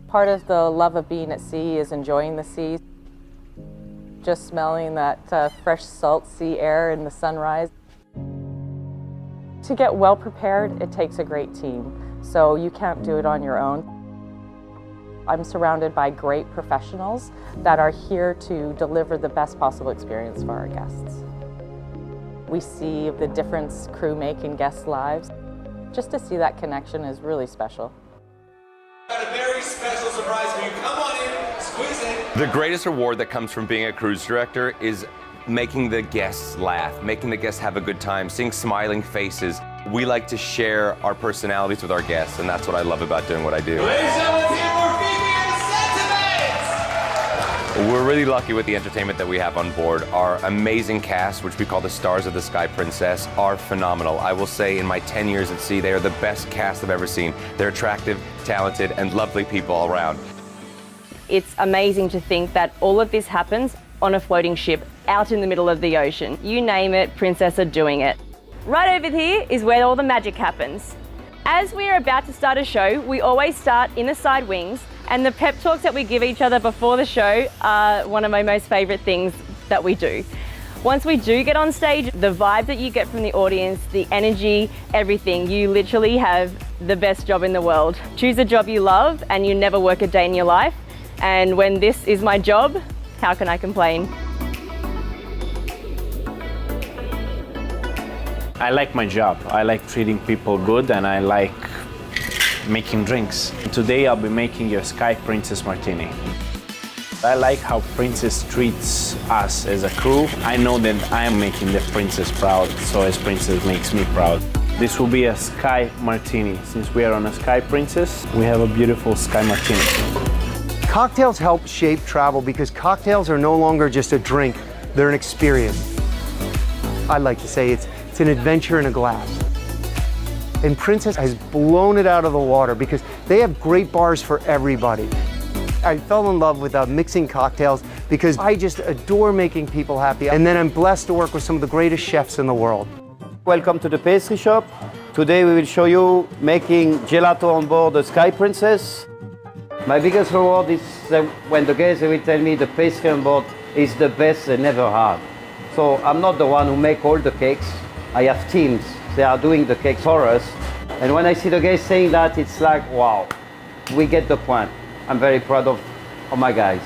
Part of the love of being at sea is enjoying the sea. Just smelling that fresh salt sea air in the sunrise. To get well prepared, it takes a great team, so you can't do it on your own. I'm surrounded by great professionals that are here to deliver the best possible experience for our guests. We see the difference crew make in guests' lives. Just to see that connection is really special. Got a very special surprise for you. Come on in, squeeze in. The greatest reward that comes from being a cruise director is making the guests laugh, making the guests have a good time, seeing smiling faces. We like to share our personalities with our guests, and that's what I love about doing what I do. Ladies and gentlemen, here for Phoebe and Sentiments! We're really lucky with the entertainment that we have on board. Our amazing cast, which we call the Stars of the Sky Princess, are phenomenal. I will say in my 10 years at sea, they are the best cast I've ever seen. They're attractive, talented, and lovely people all around. It's amazing to think that all of this happens on a floating ship out in the middle of the ocean. You name it, Princess are doing it. Right over here is where all the magic happens. As we are about to start a show, we always start in the side wings, and the pep talks that we give each other before the show are one of my most favourite things that we do. Once we do get on stage, the vibe that you get from the audience, the energy, everything, you literally have the best job in the world. Choose a job you love and you never work a day in your life. And when this is my job, how can I complain? I like my job. I like treating people good, and I like making drinks. Today I'll be making your Sky Princess Martini. I like how Princess treats us as a crew. I know that I am making the Princess proud, so as Princess makes me proud. This will be a Sky Martini. Since we are on a Sky Princess, we have a beautiful Sky Martini. Cocktails help shape travel because cocktails are no longer just a drink, they're an experience. I like to say it's an adventure in a glass. And Princess has blown it out of the water because they have great bars for everybody. I fell in love with mixing cocktails because I just adore making people happy. And then I'm blessed to work with some of the greatest chefs in the world. Welcome to the pastry shop. Today we will show you making gelato on board the Sky Princess. My biggest reward is when the guests will tell me the pastry on board is the best they never had. So I'm not the one who make all the cakes. I have teams. They are doing the cakes for us. And when I see the guys saying that, it's like, wow, we get the point. I'm very proud of my guys.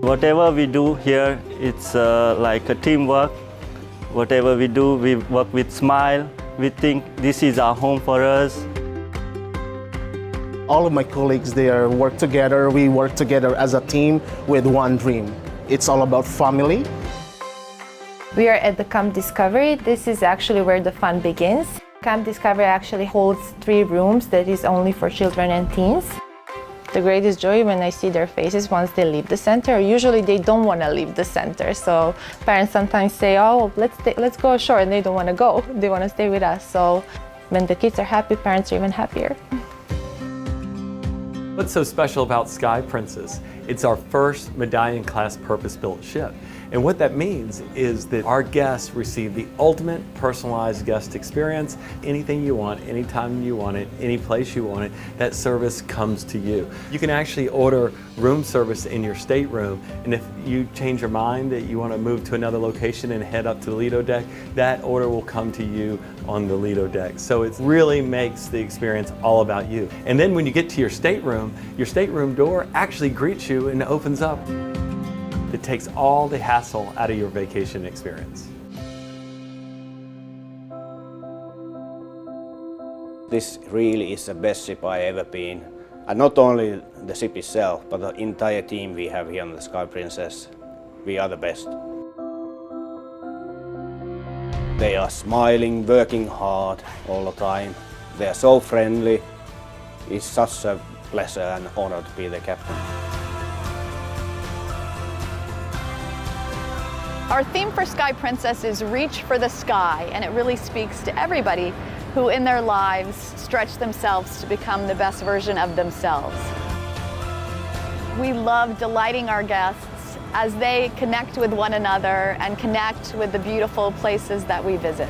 Whatever we do here, it's like a teamwork. Whatever we do, we work with smile. We think this is our home for us. All of my colleagues there work together. We work together as a team with one dream. It's all about family. We are at the Camp Discovery. This is actually where the fun begins. Camp Discovery actually holds 3 rooms that is only for children and teens. The greatest joy when I see their faces once they leave the center. Usually they don't want to leave the center, so parents sometimes say, oh, let's go ashore, and they don't want to go. They want to stay with us. So when the kids are happy, parents are even happier. What's so special about Sky Princess? It's our first Medallion class purpose-built ship. And what that means is that our guests receive the ultimate personalized guest experience. Anything you want, anytime you want it, any place you want it, that service comes to you. You can actually order room service in your stateroom, and if you change your mind that you want to move to another location and head up to the Lido deck, that order will come to you on the Lido deck. So it really makes the experience all about you. And then when you get to your stateroom door actually greets you and opens up. It takes all the hassle out of your vacation experience. This really is the best ship I ever been. And not only the ship itself, but the entire team we have here on the Sky Princess. We are the best. They are smiling, working hard all the time. They are so friendly. It's such a pleasure and honor to be the captain. Our theme for Sky Princess is Reach for the Sky, and it really speaks to everybody who in their lives stretch themselves to become the best version of themselves. We love delighting our guests as they connect with one another and connect with the beautiful places that we visit.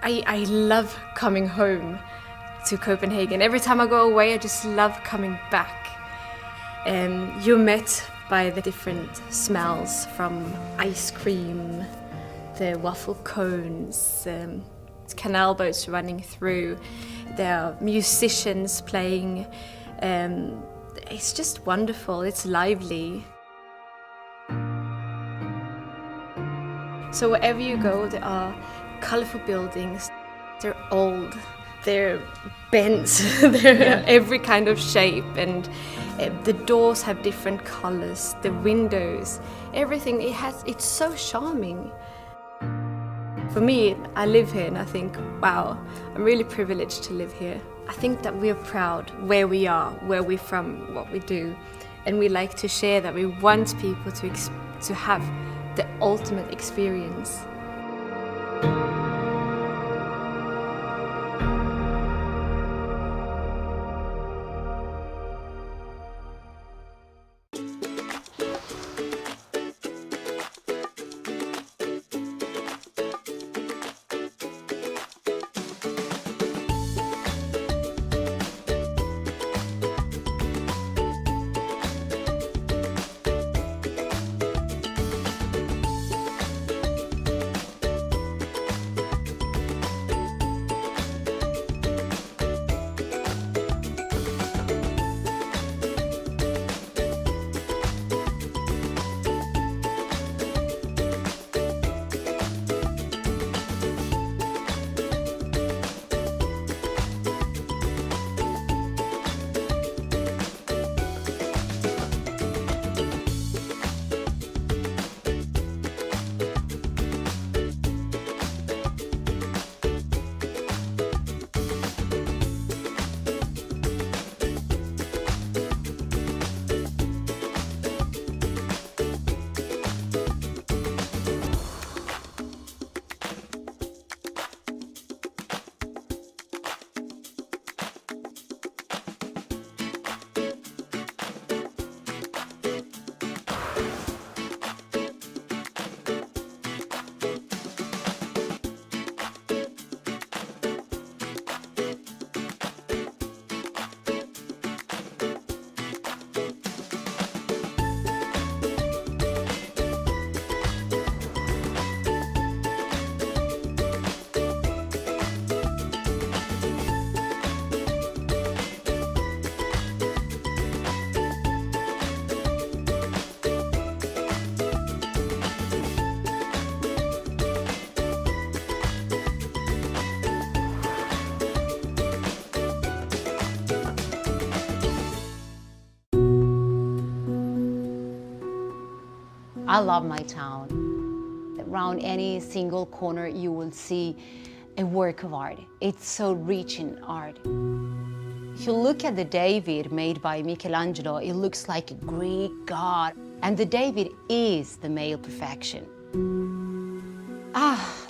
I love coming home to Copenhagen. Every time I go away, I just love coming back. You're met by the different smells, from ice cream, the waffle cones, canal boats running through, there are musicians playing. It's just wonderful, it's lively. So wherever you go, there are colorful buildings. They're old, they're bent, they're every kind of shape, and the doors have different colors, the windows, everything. It's so charming. For me, I live here and I think, wow, I'm really privileged to live here. I think that we're proud where we are, where we're from, what we do, and we like to share that. We want people to have the ultimate experience. I love my town. Around any single corner you will see a work of art. It's so rich in art. If you look at the David made by Michelangelo, it looks like a Greek god. And the David is the male perfection.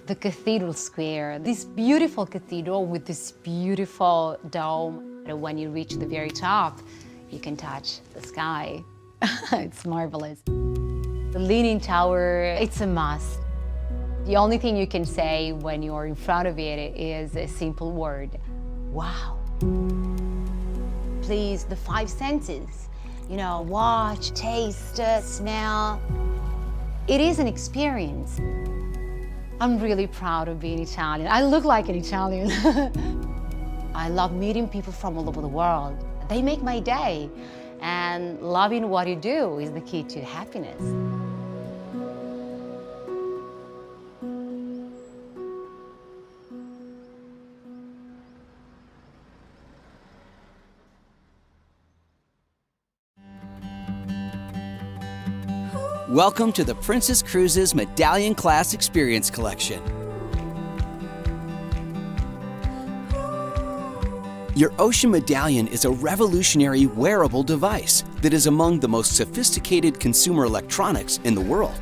The cathedral square, this beautiful cathedral with this beautiful dome. And when you reach the very top, you can touch the sky. It's marvelous. The Leaning Tower, it's a must. The only thing you can say when you're in front of it is a simple word: wow. Please, the 5 senses, you know, watch, taste, smell. It is an experience. I'm really proud of being Italian. I look like an Italian. I love meeting people from all over the world. They make my day. And loving what you do is the key to happiness. Welcome to the Princess Cruises Medallion Class Experience Collection. Your Ocean Medallion is a revolutionary wearable device that is among the most sophisticated consumer electronics in the world.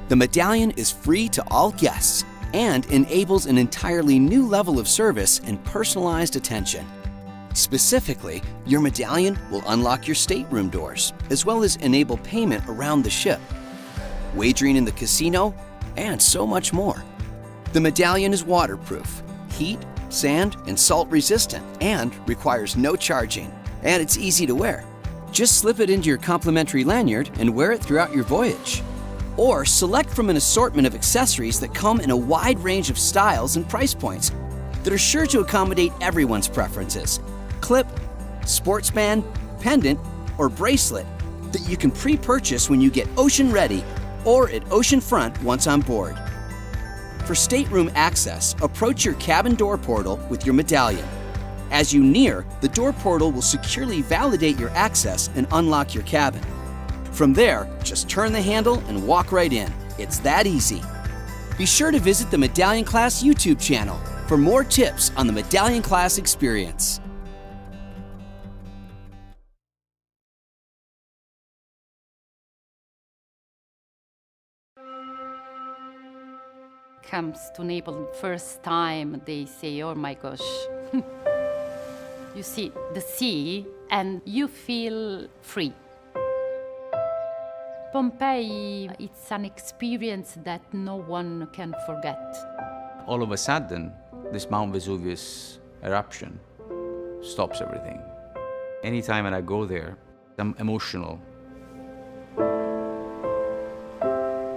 The Medallion is free to all guests and enables an entirely new level of service and personalized attention. Specifically, your Medallion will unlock your stateroom doors, as well as enable payment around the ship, wagering in the casino, and so much more. The Medallion is waterproof, heat, sand, and salt resistant, and requires no charging. And it's easy to wear. Just slip it into your complimentary lanyard and wear it throughout your voyage. Or select from an assortment of accessories that come in a wide range of styles and price points that are sure to accommodate everyone's preferences. Clip, sports band, pendant, or bracelet that you can pre-purchase when you get ocean ready or at oceanfront once on board. For stateroom access, approach your cabin door portal with your medallion. As you near, the door portal will securely validate your access and unlock your cabin. From there, just turn the handle and walk right in. It's that easy. Be sure to visit the Medallion Class YouTube channel for more tips on the Medallion Class experience. Comes to Naples first time, they say, oh my gosh. You see the sea and you feel free. Pompeii, it's an experience that no one can forget. All of a sudden, this Mount Vesuvius eruption stops everything. Anytime when I go there, I'm emotional.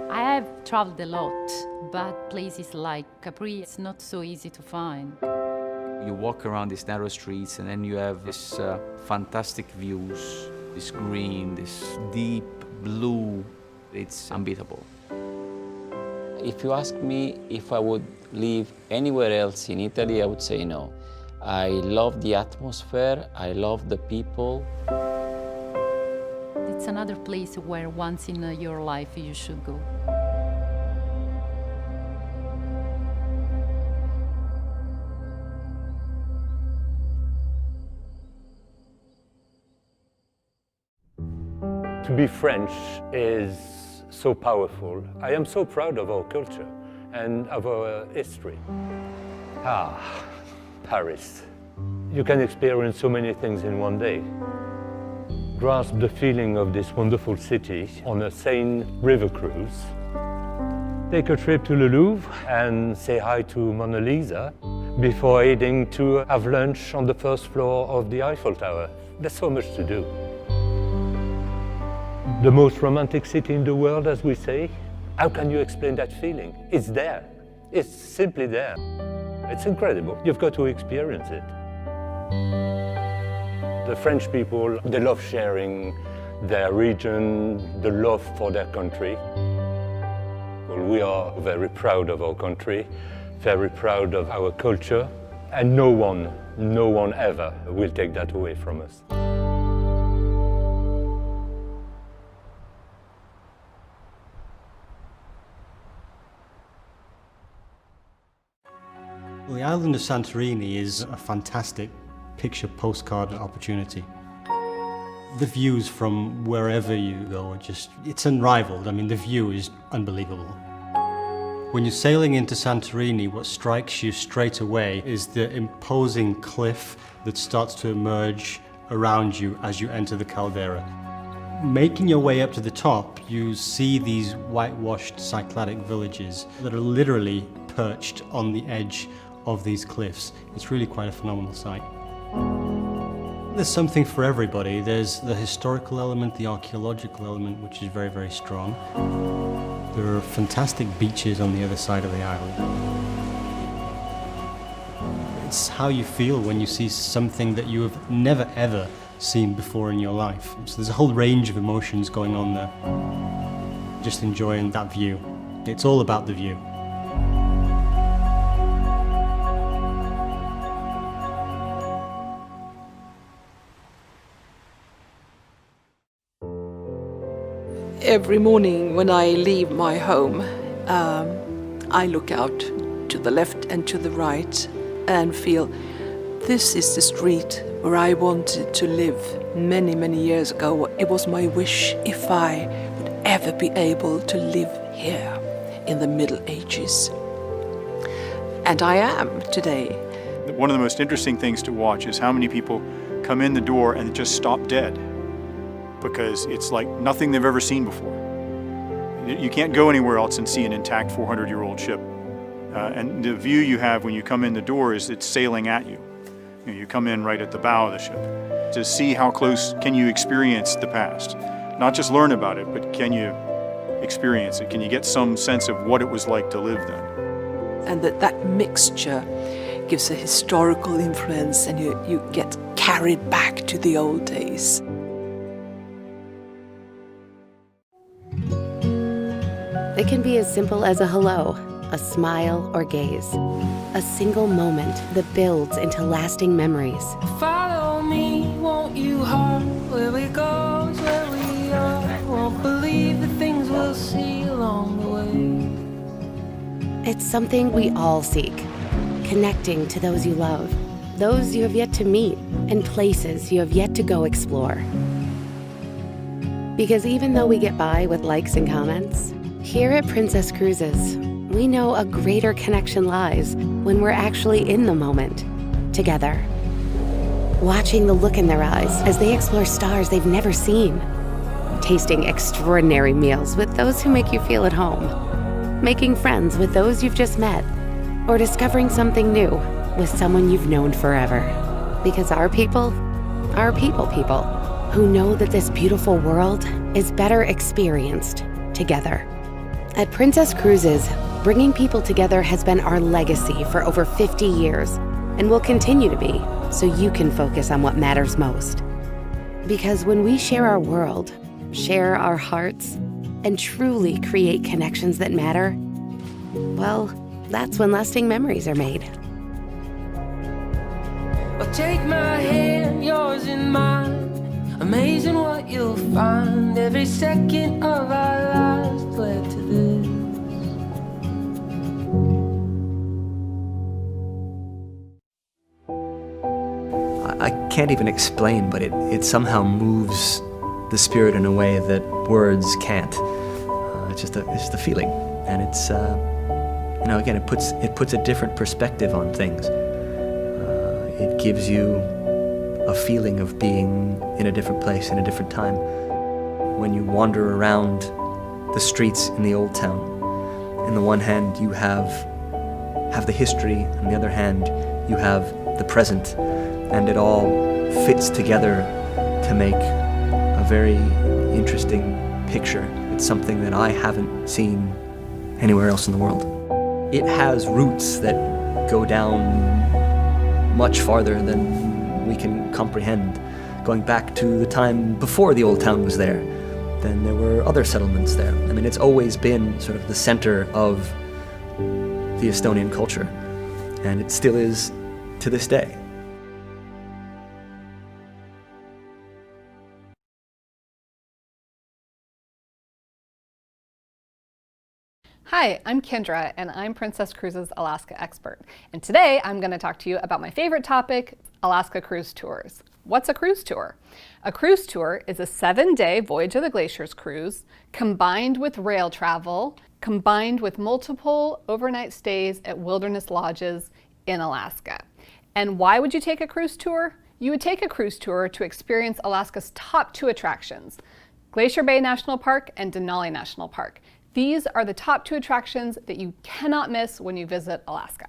I have traveled a lot, but places like Capri, it's not so easy to find. You walk around these narrow streets and then you have this fantastic views, this green, this deep blue. It's unbeatable. If you ask me if I would live anywhere else in Italy, I would say no. I love the atmosphere, I love the people. It's another place where once in your life you should go. To be French is so powerful. I am so proud of our culture and of our history. Paris. You can experience so many things in one day. Grasp the feeling of this wonderful city on a Seine river cruise. Take a trip to the Louvre and say hi to Mona Lisa before heading to have lunch on the first floor of the Eiffel Tower. There's so much to do. The most romantic city in the world, as we say. How can you explain that feeling? It's there. It's simply there. It's incredible. You've got to experience it. The French people, they love sharing their region, the love for their country. We are very proud of our country, very proud of our culture, and no one ever will take that away from us. Well, the island of Santorini is a fantastic picture postcard opportunity. The views from wherever you go are it's unrivaled. I mean, the view is unbelievable. When you're sailing into Santorini, what strikes you straight away is the imposing cliff that starts to emerge around you as you enter the caldera. Making your way up to the top, you see these whitewashed Cycladic villages that are literally perched on the edge of these cliffs. It's really quite a phenomenal sight. There's something for everybody. There's the historical element, the archaeological element, which is very, very strong. There are fantastic beaches on the other side of the island. It's how you feel when you see something that you have never, ever seen before in your life. So there's a whole range of emotions going on there. Just enjoying that view. It's all about the view. Every morning when I leave my home, I look out to the left and to the right and feel this is the street where I wanted to live many, many years ago. It was my wish if I would ever be able to live here in the Middle Ages. And I am today. One of the most interesting things to watch is how many people come in the door and just stop dead, because it's like nothing they've ever seen before. You can't go anywhere else and see an intact 400-year-old ship. And the view you have when you come in the door is it's sailing at you. You come in right at the bow of the ship. To see how close can you experience the past. Not just learn about it, but can you experience it? Can you get some sense of what it was like to live then? And that mixture gives a historical influence, and you get carried back to the old days. It can be as simple as a hello, a smile or gaze. A single moment that builds into lasting memories. Follow me, won't you, heart? Where we go is where we are. Won't believe the things we'll see along the way. It's something we all seek. Connecting to those you love, those you have yet to meet, and places you have yet to go explore. Because even though we get by with likes and comments, here at Princess Cruises, we know a greater connection lies when we're actually in the moment, together. Watching the look in their eyes as they explore stars they've never seen. Tasting extraordinary meals with those who make you feel at home. Making friends with those you've just met. Or discovering something new with someone you've known forever. Because our people are people who know that this beautiful world is better experienced together. At Princess Cruises, bringing people together has been our legacy for over 50 years and will continue to be, so you can focus on what matters most. Because when we share our world, share our hearts, and truly create connections that matter, well, that's when lasting memories are made. Well, take my hand, yours in mine. Amazing what you'll find. Every second of our lives led to this. I can't even explain, but it somehow moves the spirit in a way that words can't. It's just a feeling, and it's again, it puts a different perspective on things. It gives you a feeling of being in a different place, in a different time. When you wander around the streets in the old town, in the one hand you have the history, on the other hand you have the present, and it all fits together to make a very interesting picture. It's something that I haven't seen anywhere else in the world. It has roots that go down much farther than we can comprehend, going back to the time before the old town was there. Then there were other settlements there. I mean, it's always been sort of the center of the Estonian culture, and it still is to this day. Hi, I'm Kendra, and I'm Princess Cruises Alaska expert. And today I'm going to talk to you about my favorite topic, Alaska cruise tours. What's a cruise tour? A cruise tour is a 7-day Voyage of the Glaciers cruise combined with rail travel, combined with multiple overnight stays at wilderness lodges in Alaska. And why would you take a cruise tour? You would take a cruise tour to experience Alaska's top 2 attractions, Glacier Bay National Park and Denali National Park. These are the top 2 attractions that you cannot miss when you visit Alaska.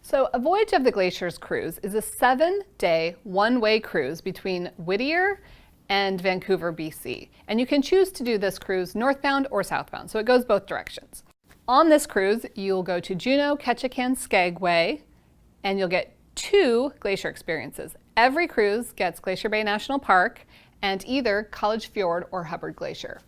So a Voyage of the Glaciers cruise is a 7-day one-way cruise between Whittier and Vancouver, BC. And you can choose to do this cruise northbound or southbound, so it goes both directions. On this cruise, you'll go to Juneau, Ketchikan, Skagway, and you'll get 2 glacier experiences. Every cruise gets Glacier Bay National Park and either College Fjord or Hubbard Glacier.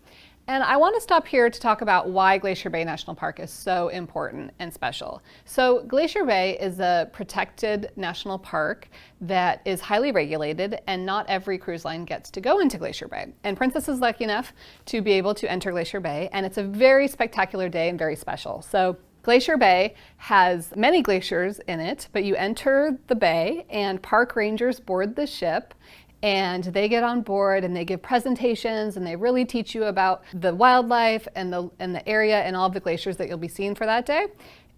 And I want to stop here to talk about why Glacier Bay National Park is so important and special. So Glacier Bay is a protected national park that is highly regulated, and not every cruise line gets to go into Glacier Bay. And Princess is lucky enough to be able to enter Glacier Bay, and it's a very spectacular day and very special. So Glacier Bay has many glaciers in it, but you enter the bay and park rangers board the ship, and they get on board and they give presentations and they really teach you about the wildlife and the area and all of the glaciers that you'll be seeing for that day.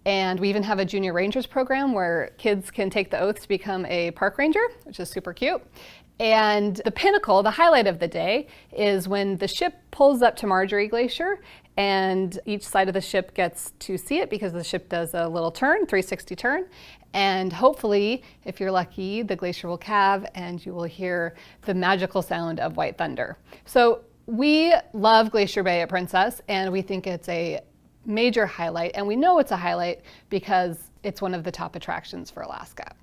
And we even have a junior rangers program where kids can take the oath to become a park ranger, which is super cute. And the pinnacle, the highlight of the day, is when the ship pulls up to Marjorie Glacier and each side of the ship gets to see it because the ship does a little turn, 360 turn. And hopefully, if you're lucky, the glacier will calve and you will hear the magical sound of white thunder. So we love Glacier Bay at Princess, and we think it's a major highlight. And we know it's a highlight because it's one of the top attractions for Alaska.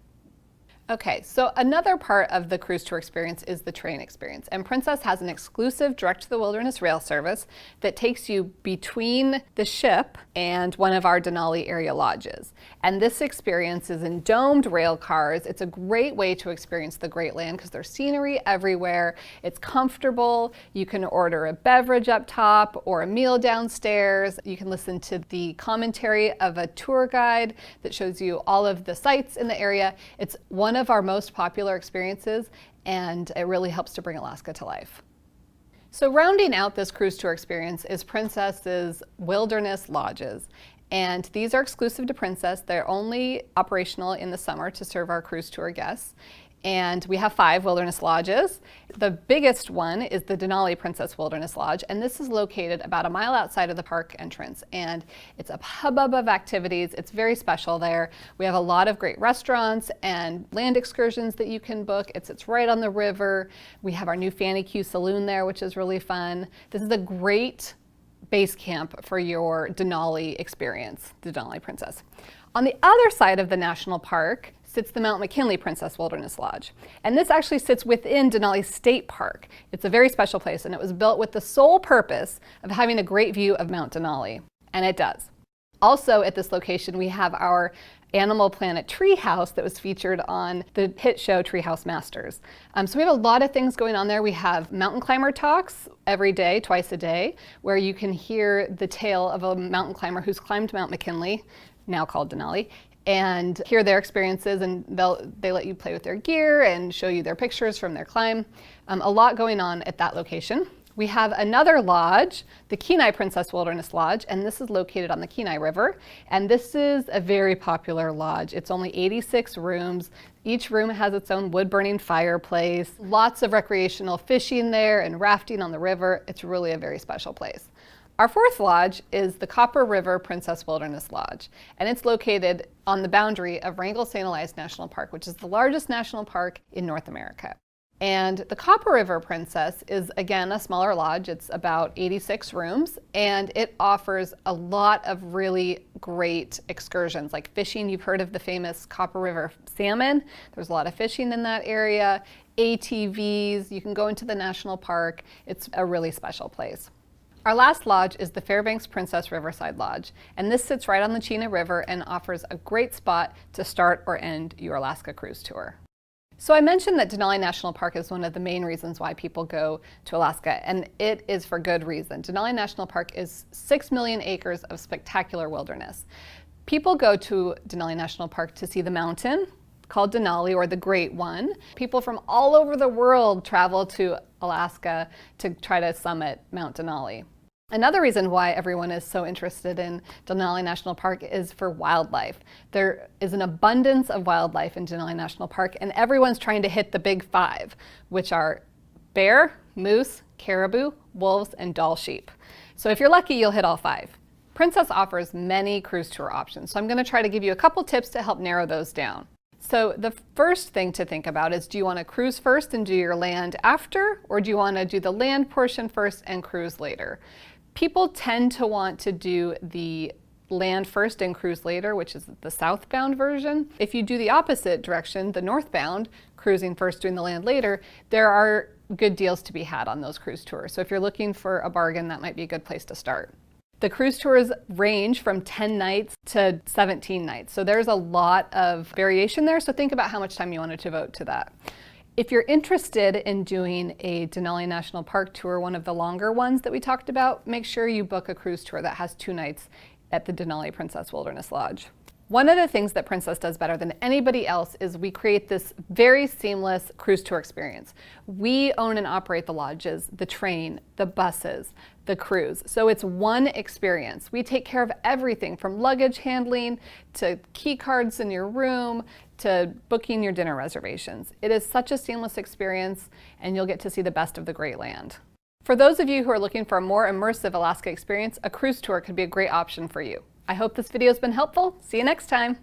Okay, so another part of the cruise tour experience is the train experience. And Princess has an exclusive Direct to the Wilderness rail service that takes you between the ship and one of our Denali area lodges. And this experience is in domed rail cars. It's a great way to experience the Great Land because there's scenery everywhere. It's comfortable. You can order a beverage up top or a meal downstairs. You can listen to the commentary of a tour guide that shows you all of the sights in the area. It's one of our most popular experiences, and it really helps to bring Alaska to life. So rounding out this cruise tour experience is Princess's Wilderness Lodges. And these are exclusive to Princess. They're only operational in the summer to serve our cruise tour guests. And we have 5 wilderness lodges. The biggest one is the Denali Princess Wilderness Lodge, and this is located about a mile outside of the park entrance. And it's a hubbub of activities. It's very special there. We have a lot of great restaurants and land excursions that you can book. It's right on the river. We have our new Fanny Q Saloon there, which is really fun. This is a great base camp for your Denali experience, the Denali Princess. On the other side of the national park sits the Mount McKinley Princess Wilderness Lodge. And this actually sits within Denali State Park. It's a very special place, and it was built with the sole purpose of having a great view of Mount Denali, and it does. Also at this location, we have our Animal Planet treehouse that was featured on the hit show Treehouse Masters. So we have a lot of things going on there. We have mountain climber talks every day, twice a day, where you can hear the tale of a mountain climber who's climbed Mount McKinley, now called Denali, and hear their experiences, and they let you play with their gear and show you their pictures from their climb. A lot going on at that location. We have another lodge, the Kenai Princess Wilderness Lodge, and this is located on the Kenai River. And this is a very popular lodge. It's only 86 rooms. Each room has its own wood-burning fireplace. Lots of recreational fishing there and rafting on the river. It's really a very special place. Our 4th lodge is the Copper River Princess Wilderness Lodge, and it's located on the boundary of Wrangell-St. Elias National Park, which is the largest national park in North America. And the Copper River Princess is, again, a smaller lodge. It's about 86 rooms, and it offers a lot of really great excursions, like fishing. You've heard of the famous Copper River salmon. There's a lot of fishing in that area. ATVs, you can go into the national park. It's a really special place. Our last lodge is the Fairbanks Princess Riverside Lodge, and this sits right on the Chena River and offers a great spot to start or end your Alaska cruise tour. So I mentioned that Denali National Park is one of the main reasons why people go to Alaska, and it is for good reason. Denali National Park is 6 million acres of spectacular wilderness. People go to Denali National Park to see the mountain, called Denali, or the Great One. People from all over the world travel to Alaska to try to summit Mount Denali. Another reason why everyone is so interested in Denali National Park is for wildlife. There is an abundance of wildlife in Denali National Park, and everyone's trying to hit the big 5, which are bear, moose, caribou, wolves, and Dall sheep. So if you're lucky, you'll hit all 5. Princess offers many cruise tour options, so I'm going to try to give you a couple tips to help narrow those down. So the first thing to think about is, do you want to cruise first and do your land after, or do you want to do the land portion first and cruise later? People tend to want to do the land first and cruise later, which is the southbound version. If you do the opposite direction, the northbound, cruising first, doing the land later, there are good deals to be had on those cruise tours. So if you're looking for a bargain, that might be a good place to start. The cruise tours range from 10 nights to 17 nights. So there's a lot of variation there. So think about how much time you want to devote to that. If you're interested in doing a Denali National Park tour, one of the longer ones that we talked about, make sure you book a cruise tour that has 2 nights at the Denali Princess Wilderness Lodge. One of the things that Princess does better than anybody else is we create this very seamless cruise tour experience. We own and operate the lodges, the train, the buses, the cruise. So it's one experience. We take care of everything from luggage handling to key cards in your room to booking your dinner reservations. It is such a seamless experience, and you'll get to see the best of the great land. For those of you who are looking for a more immersive Alaska experience, a cruise tour could be a great option for you. I hope this video has been helpful. See you next time.